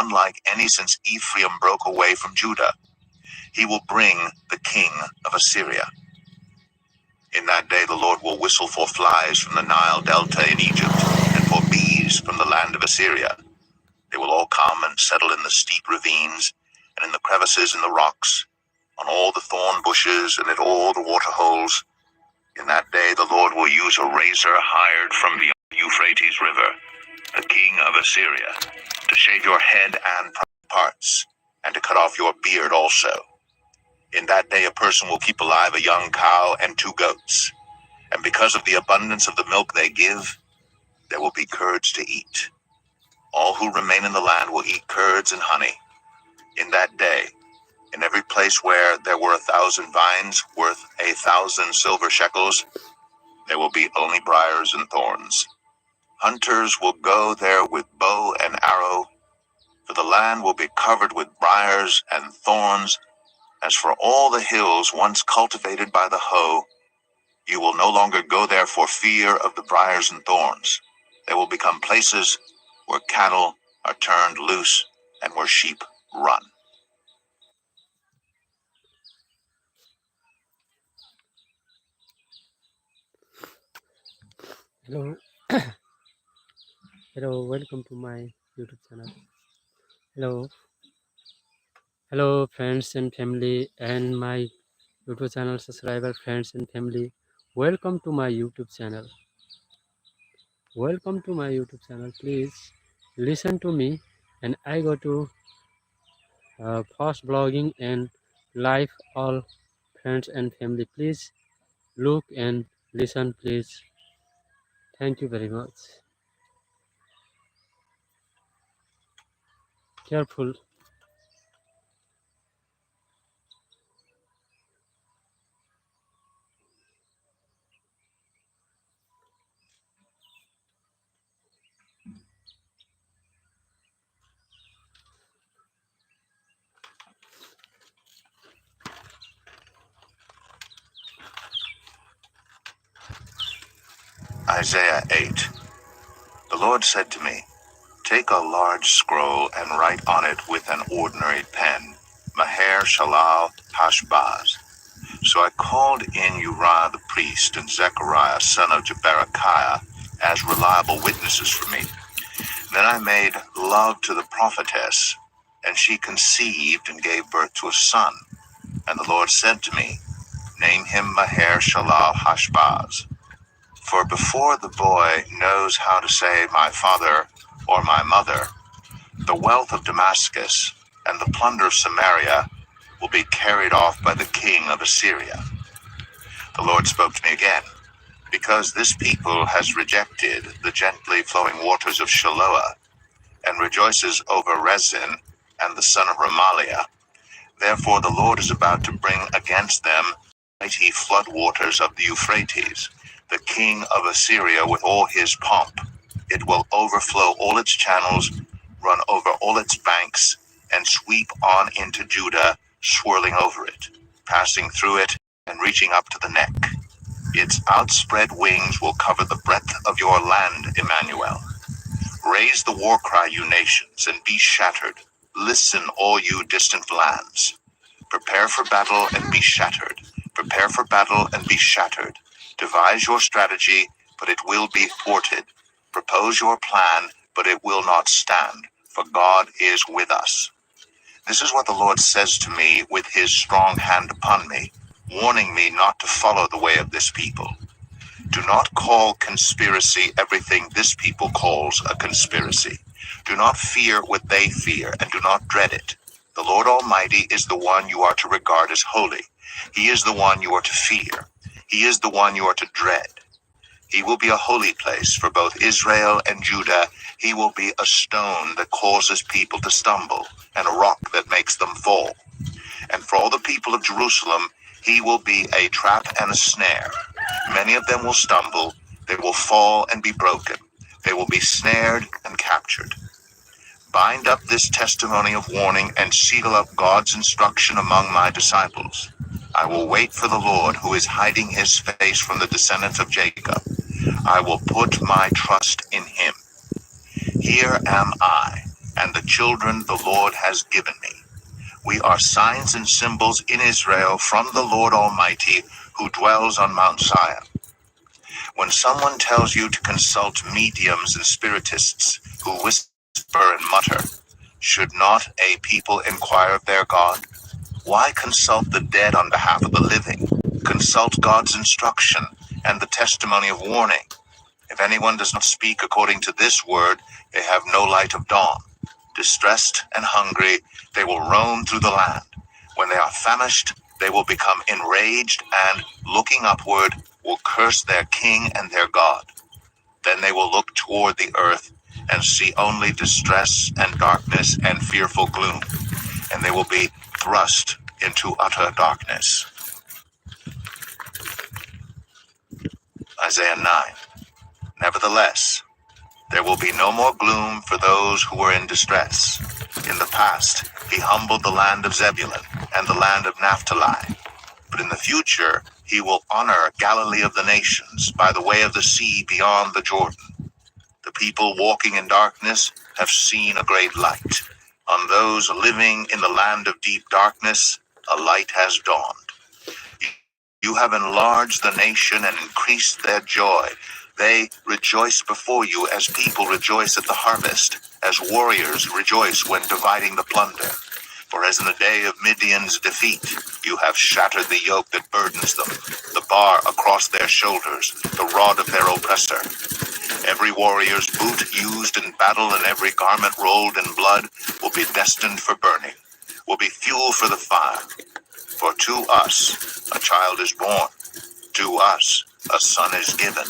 unlike any since Ephraim broke away from Judah. He will bring the king of Assyria. In that day the Lord will whistle for flies from the Nile Delta in Egypt, and for bees from the land of Assyria. They will all come and settle in the steep ravines, and in the crevices in the rocks, on all the thorn bushes, and at all the water holes. In that day the Lord will use a razor hired from the Euphrates River, the king of Assyria, to shave your head and parts, and to cut off your beard also. In that day a person will keep alive a young cow and 2 goats, and because of the abundance of the milk they give, there will be curds to eat. All who remain in the land will eat curds and honey. In that day, in every place where there were 1,000 vines worth 1,000 silver shekels, there will be only briars and thorns. Hunters will go there with bow and arrow, for the land will be covered with briars and thorns. As for all the hills once cultivated by the hoe, you will no longer go there for fear of the briars and thorns. They will become places where cattle are turned loose and where sheep run. Hello, hello, welcome to my YouTube channel. Hello, friends and family, and my YouTube channel subscriber, friends and family. Welcome to my YouTube channel. Welcome to my YouTube channel. Please listen to me, and I go to fast blogging and live all friends and family. Please look and listen, please. Thank you very much. Careful. Isaiah 8. The Lord said to me, "Take a large scroll and write on it with an ordinary pen, Maher Shalal Hashbaz." So I called in Uriah the priest and Zechariah son of Jeberechiah as reliable witnesses for me. Then I made love to the prophetess, and she conceived and gave birth to a son. And the Lord said to me, "Name him Maher Shalal Hashbaz. For before the boy knows how to say my father or my mother, the wealth of Damascus and the plunder of Samaria will be carried off by the king of Assyria." The Lord spoke to me again, "Because this people has rejected the gently flowing waters of Shiloah, and rejoices over Rezin and the son of Remaliah, therefore the Lord is about to bring against them mighty flood waters of the Euphrates, the king of Assyria with all his pomp. It will overflow all its channels, run over all its banks, and sweep on into Judah, swirling over it, passing through it, and reaching up to the neck. Its outspread wings will cover the breadth of your land, Emmanuel. Raise the war cry, you nations, and be shattered. Listen, all you distant lands. Prepare for battle and be shattered. Prepare for battle and be shattered. Devise your strategy, but it will be thwarted. Propose your plan, but it will not stand, for God is with us. This is what the Lord says to me with his strong hand upon me, warning me not to follow the way of this people. Do not call conspiracy everything this people calls a conspiracy. Do not fear what they fear, and do not dread it. The Lord Almighty is the one you are to regard as holy. He is the one you are to fear. He is the one you are to dread. He will be a holy place for both Israel and Judah. He will be a stone that causes people to stumble, and a rock that makes them fall. And for all the people of Jerusalem, he will be a trap and a snare. Many of them will stumble, they will fall and be broken. They will be snared and captured. Bind up this testimony of warning and seal up God's instruction among my disciples. I will wait for the Lord, who is hiding his face from the descendants of Jacob. I will put my trust in him. Here am I, and the children the Lord has given me. We are signs and symbols in Israel from the Lord Almighty, who dwells on Mount Zion. When someone tells you to consult mediums and spiritists who whisper and mutter, should not a people inquire of their God? Why consult the dead on behalf of the living? Consult God's instruction and the testimony of warning. If anyone does not speak according to this word, they have no light of dawn. Distressed and hungry, they will roam through the land. When they are famished, they will become enraged and, looking upward, will curse their king and their God. Then they will look toward the earth and see only distress and darkness and fearful gloom, and they will be thrust into utter darkness. Isaiah 9. Nevertheless, there will be no more gloom for those who are in distress. In the past, he humbled the land of Zebulun and the land of Naphtali. But in the future, he will honor Galilee of the nations by the way of the sea beyond the Jordan. The people walking in darkness have seen a great light. On those living in the land of deep darkness, a light has dawned. You have enlarged the nation and increased their joy. They rejoice before you as people rejoice at the harvest, as warriors rejoice when dividing the plunder. For as in the day of Midian's defeat, you have shattered the yoke that burdens them, the bar across their shoulders, the rod of their oppressor. Every warrior's boot used in battle and every garment rolled in blood will be destined for burning, will be fuel for the fire. For to us a child is born, to us a son is given,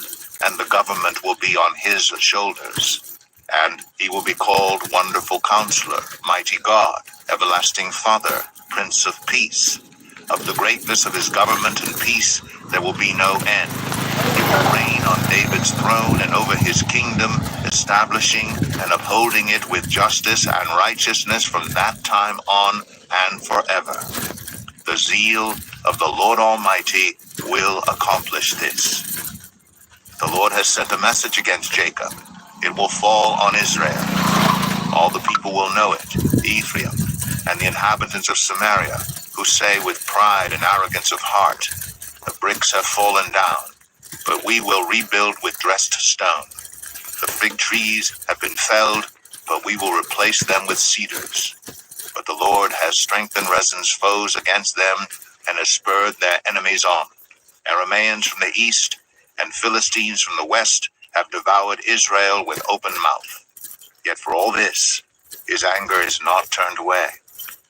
and the government will be on his shoulders. And he will be called Wonderful Counselor, Mighty God, Everlasting Father, Prince of Peace. Of the greatness of his government and peace there will be no end. He will reign on David's throne and over his kingdom, establishing and upholding it with justice and righteousness from that time on and forever. The zeal of the Lord Almighty will accomplish this. The Lord has sent a message against Jacob. It will fall on Israel. All the people will know it, Ephraim, and the inhabitants of Samaria, who say with pride and arrogance of heart, the bricks have fallen down, but we will rebuild with dressed stone. The fig trees have been felled, but we will replace them with cedars. But the Lord has strengthened Rezin's foes against them and has spurred their enemies on. Aramaeans from the east and Philistines from the west have devoured Israel with open mouth. Yet for all this, his anger is not turned away.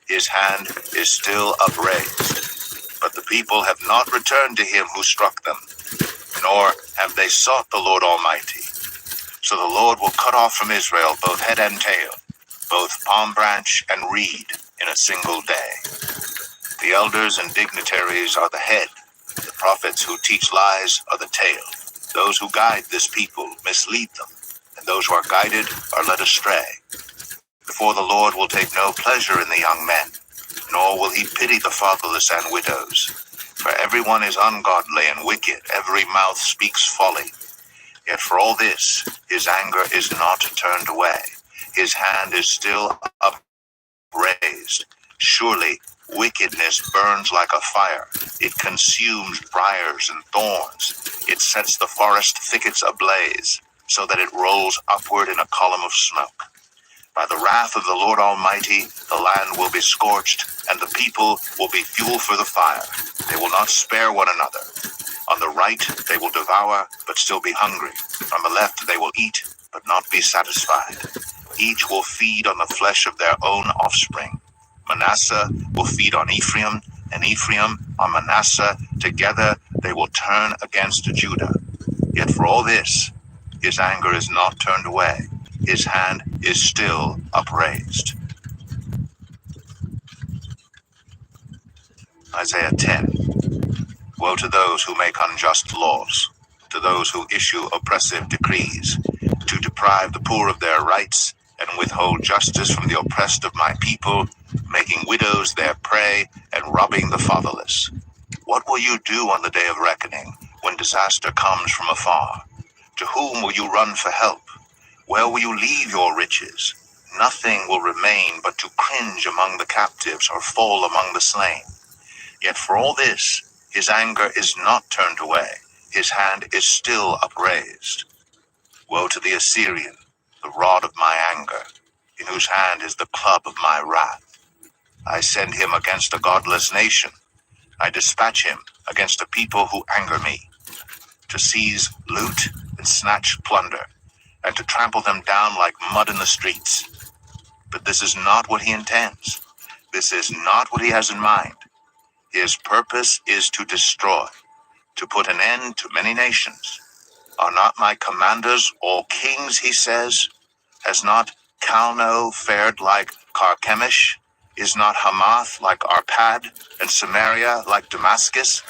His hand is still upraised. But the people have not returned to him who struck them, nor have they sought the Lord Almighty. So the Lord will cut off from Israel both head and tail, both palm branch and reed in a single day. The elders and dignitaries are the head. The prophets who teach lies are the tail. Those who guide this people mislead them, and those who are guided are led astray. Therefore the Lord will take no pleasure in the young men, nor will he pity the fatherless and widows. For everyone is ungodly and wicked, every mouth speaks folly. Yet for all this, his anger is not turned away. His hand is still upraised. Surely wickedness burns like a fire. It consumes briars and thorns. It sets the forest thickets ablaze, so that it rolls upward in a column of smoke. By the wrath of the Lord Almighty, the land will be scorched, and the people will be fuel for the fire. They will not spare one another. On the right they will devour, but still be hungry. On the left they will eat, but not be satisfied. Each will feed on the flesh of their own offspring. Manasseh will feed on Ephraim, and Ephraim on Manasseh. Together they will turn against Judah. Yet for all this, his anger is not turned away. His hand is still upraised. Isaiah 10. Woe to those who make unjust laws, to those who issue oppressive decrees, to deprive the poor of their rights and withhold justice from the oppressed of my people, making widows their prey and robbing the fatherless. What will you do on the day of reckoning, when disaster comes from afar? To whom will you run for help? Where will you leave your riches? nothing will remain but to cringe among the captives or fall among the slain. Yet for all this, his anger is not turned away. His hand is still upraised. Woe to the Assyrian, the rod of my anger, in whose hand is the club of my wrath. I send him against a godless nation. I dispatch him against a people who anger me, to seize loot and snatch plunder, and to trample them down like mud in the streets. But this is not what he intends. This is not what he has in mind. His purpose is to destroy, to put an end to many nations. Are not my commanders all kings, he says? Has not Calno fared like Carchemish? Is not Hamath like Arpad, and Samaria like Damascus?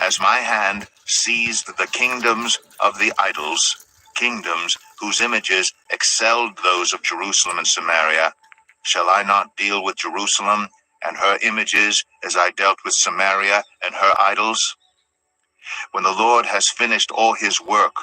As my hand seized the kingdoms of the idols, kingdoms whose images excelled those of Jerusalem and Samaria, shall I not deal with Jerusalem and her images as I dealt with Samaria and her idols? When the Lord has finished all his work,